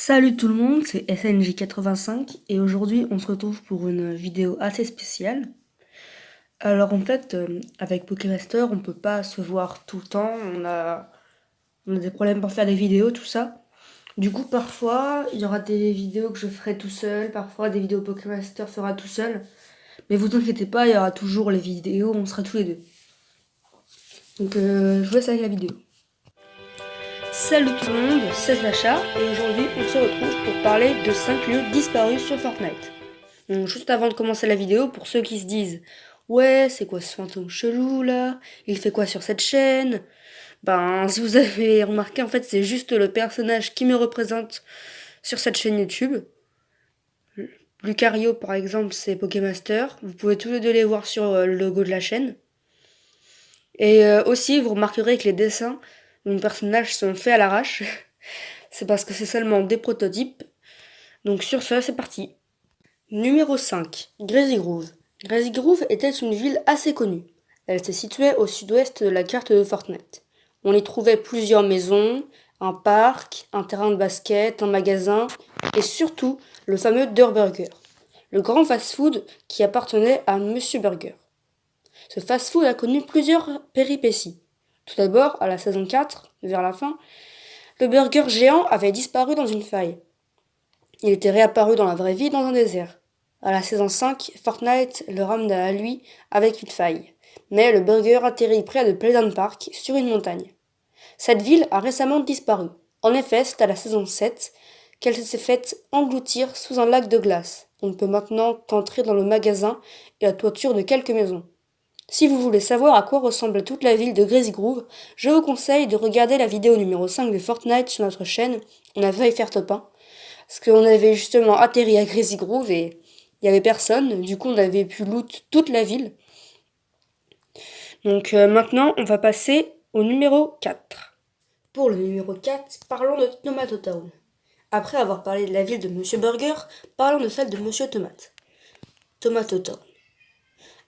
Salut tout le monde, c'est SNJ85 et aujourd'hui on se retrouve pour une vidéo assez spéciale. Alors en fait, avec Pokémaster, on peut pas se voir tout le temps, on a des problèmes pour faire des vidéos, tout ça. Du coup, parfois, il y aura des vidéos que je ferai tout seul, parfois des vidéos Pokémaster fera tout seul. Mais vous inquiétez pas, il y aura toujours les vidéos, on sera tous les deux. Donc je vous laisse avec la vidéo. Salut tout le monde, c'est Sacha et aujourd'hui on se retrouve pour parler de 5 lieux disparus sur Fortnite. Donc, juste avant de commencer la vidéo, pour ceux qui se disent ouais, c'est quoi ce fantôme chelou là? Il fait quoi sur cette chaîne? Ben, si vous avez remarqué, en fait, c'est juste le personnage qui me représente sur cette chaîne YouTube. Lucario, par exemple, c'est Pokémaster. Vous pouvez tous les deux les voir sur le logo de la chaîne. Et aussi, vous remarquerez que les dessins de mon personnage sont faits à l'arrache. C'est parce que c'est seulement des prototypes. Donc sur ce, c'est parti. Numéro 5. Grazy Grove. Grazy Grove était une ville assez connue. Elle se situait au sud-ouest de la carte de Fortnite. On y trouvait plusieurs maisons, un parc, un terrain de basket, un magasin et surtout le fameux Durr Burger, le grand fast-food qui appartenait à Monsieur Burger. Ce fast-food a connu plusieurs péripéties. Tout d'abord, à la saison 4, vers la fin, le burger géant avait disparu dans une faille. Il était réapparu dans la vraie vie dans un désert. À la saison 5, Fortnite le ramena à lui avec une faille. Mais le burger atterrit près de Pleasant Park, sur une montagne. Cette ville a récemment disparu. En effet, c'est à la saison 7 qu'elle s'est faite engloutir sous un lac de glace. On ne peut maintenant qu'entrer dans le magasin et la toiture de quelques maisons. Si vous voulez savoir à quoi ressemble toute la ville de Grazy Grove, je vous conseille de regarder la vidéo numéro 5 de Fortnite sur notre chaîne. On a failli faire top 1. Parce qu'on avait justement atterri à Grazy Grove et il n'y avait personne. Du coup, on avait pu loot toute la ville. Donc maintenant, on va passer au numéro 4. Pour le numéro 4, parlons de Tomato Town. Après avoir parlé de la ville de Monsieur Burger, parlons de celle de Monsieur Tomate. Tomato Town.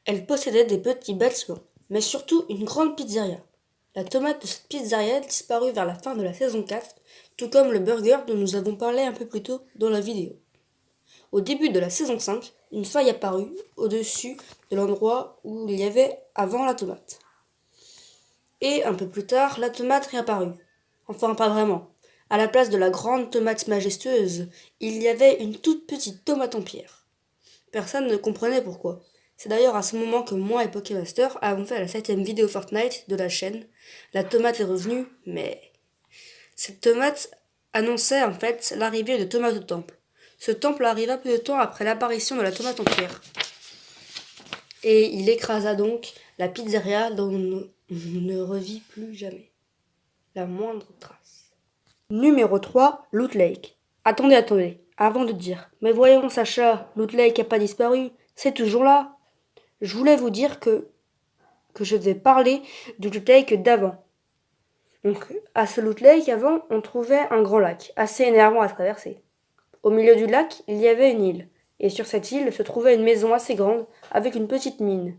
Elle possédait des petits bâtiments, mais surtout une grande pizzeria. La tomate de cette pizzeria disparut vers la fin de la saison 4, tout comme le burger dont nous avons parlé un peu plus tôt dans la vidéo. Au début de la saison 5, une faille apparut au-dessus de l'endroit où il y avait avant la tomate. Et un peu plus tard, la tomate réapparut. Enfin, pas vraiment. À la place de la grande tomate majestueuse, il y avait une toute petite tomate en pierre. Personne ne comprenait pourquoi. C'est d'ailleurs à ce moment que moi et Pokémaster avons fait la 7ème vidéo Fortnite de la chaîne. La tomate est revenue, mais cette tomate annonçait en fait l'arrivée de Tomate au temple. Ce temple arriva peu de temps après l'apparition de la tomate en pierre. Et il écrasa donc la pizzeria dont on ne revit plus jamais la moindre trace. Numéro 3, Loot Lake. Attendez, avant de dire « Mais voyons Sacha, Loot Lake n'a pas disparu, c'est toujours là !» Je voulais vous dire que je vais parler du Loot Lake d'avant. Donc, à ce Loot Lake, avant, on trouvait un grand lac, assez énervant à traverser. Au milieu du lac, il y avait une île, et sur cette île se trouvait une maison assez grande, avec une petite mine.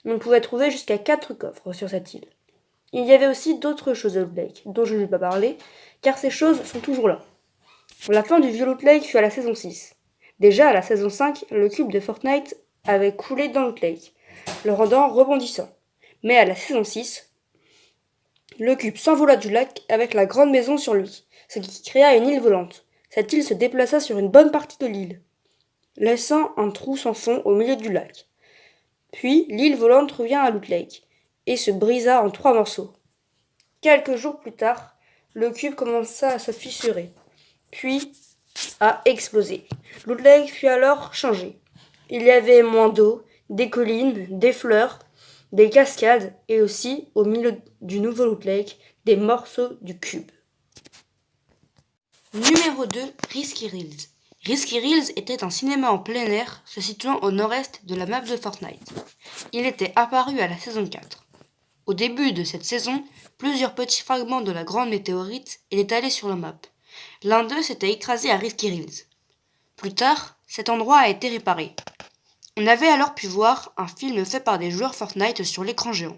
On pouvait trouver jusqu'à 4 coffres sur cette île. Il y avait aussi d'autres choses au Loot Lake, dont je ne vais pas parler, car ces choses sont toujours là. La fin du vieux Loot Lake fut à la saison 6. Déjà, à la saison 5, le cube de Fortnite avait coulé dans Loot Lake, le rendant rebondissant. Mais à la saison 6, le cube s'envola du lac avec la grande maison sur lui, ce qui créa une île volante. Cette île se déplaça sur une bonne partie de l'île, laissant un trou sans fond au milieu du lac. Puis, l'île volante revient à Loot Lake, et se brisa en 3 morceaux. Quelques jours plus tard, le cube commença à se fissurer, puis à exploser. Loot Lake fut alors changé. Il y avait moins d'eau, des collines, des fleurs, des cascades et aussi, au milieu du nouveau Loot Lake, des morceaux du cube. Numéro 2, Risky Reels. Risky Reels était un cinéma en plein air se situant au nord-est de la map de Fortnite. Il était apparu à la saison 4. Au début de cette saison, plusieurs petits fragments de la grande météorite étaient allés sur la map. L'un d'eux s'était écrasé à Risky Reels. Plus tard, cet endroit a été réparé. On avait alors pu voir un film fait par des joueurs Fortnite sur l'écran géant.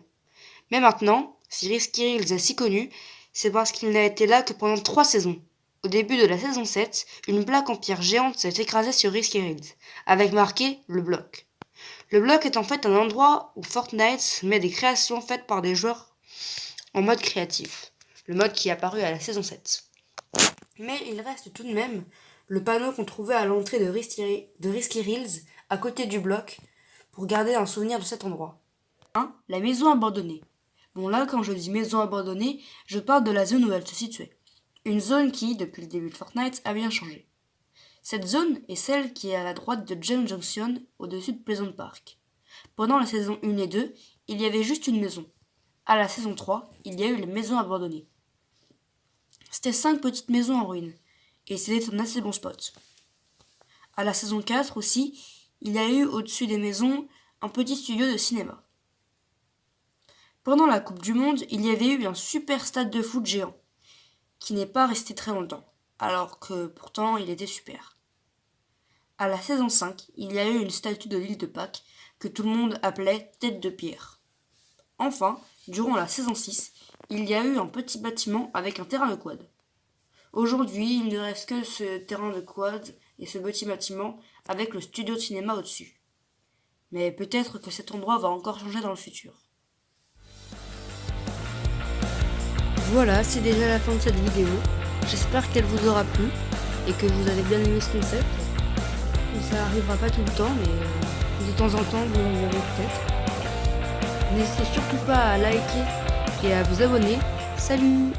Mais maintenant, si Risky Reels est si connu, c'est parce qu'il n'a été là que pendant 3 saisons. Au début de la saison 7, une plaque en pierre géante s'est écrasée sur Risky Ridge, avec marqué le bloc. Le bloc est en fait un endroit où Fortnite met des créations faites par des joueurs en mode créatif, le mode qui est apparu à la saison 7. Mais il reste tout de même le panneau qu'on trouvait à l'entrée de Risky Ridge, à côté du bloc, pour garder un souvenir de cet endroit. La maison abandonnée. Bon là, quand je dis maison abandonnée, je parle de la zone où elle se situait. Une zone qui, depuis le début de Fortnite, a bien changé. Cette zone est celle qui est à la droite de Jump Junction, au-dessus de Pleasant Park. Pendant la saison 1 et 2, il y avait juste une maison. À la saison 3, il y a eu les maisons abandonnées. C'était 5 petites maisons en ruine, et c'était un assez bon spot. À la saison 4 aussi, il y a eu au-dessus des maisons un petit studio de cinéma. Pendant la Coupe du Monde, il y avait eu un super stade de foot géant, qui n'est pas resté très longtemps, alors que pourtant il était super. À la saison 5, il y a eu une statue de l'île de Pâques que tout le monde appelait Tête de Pierre. Enfin, durant la saison 6, il y a eu un petit bâtiment avec un terrain de quad. Aujourd'hui, il ne reste que ce terrain de quad et ce petit bâtiment avec le studio de cinéma au-dessus. Mais peut-être que cet endroit va encore changer dans le futur. Voilà, c'est déjà la fin de cette vidéo. J'espère qu'elle vous aura plu et que vous avez bien aimé ce concept. Ça arrivera pas tout le temps, mais de temps en temps, vous en verrez peut-être. N'hésitez surtout pas à liker et à vous abonner. Salut!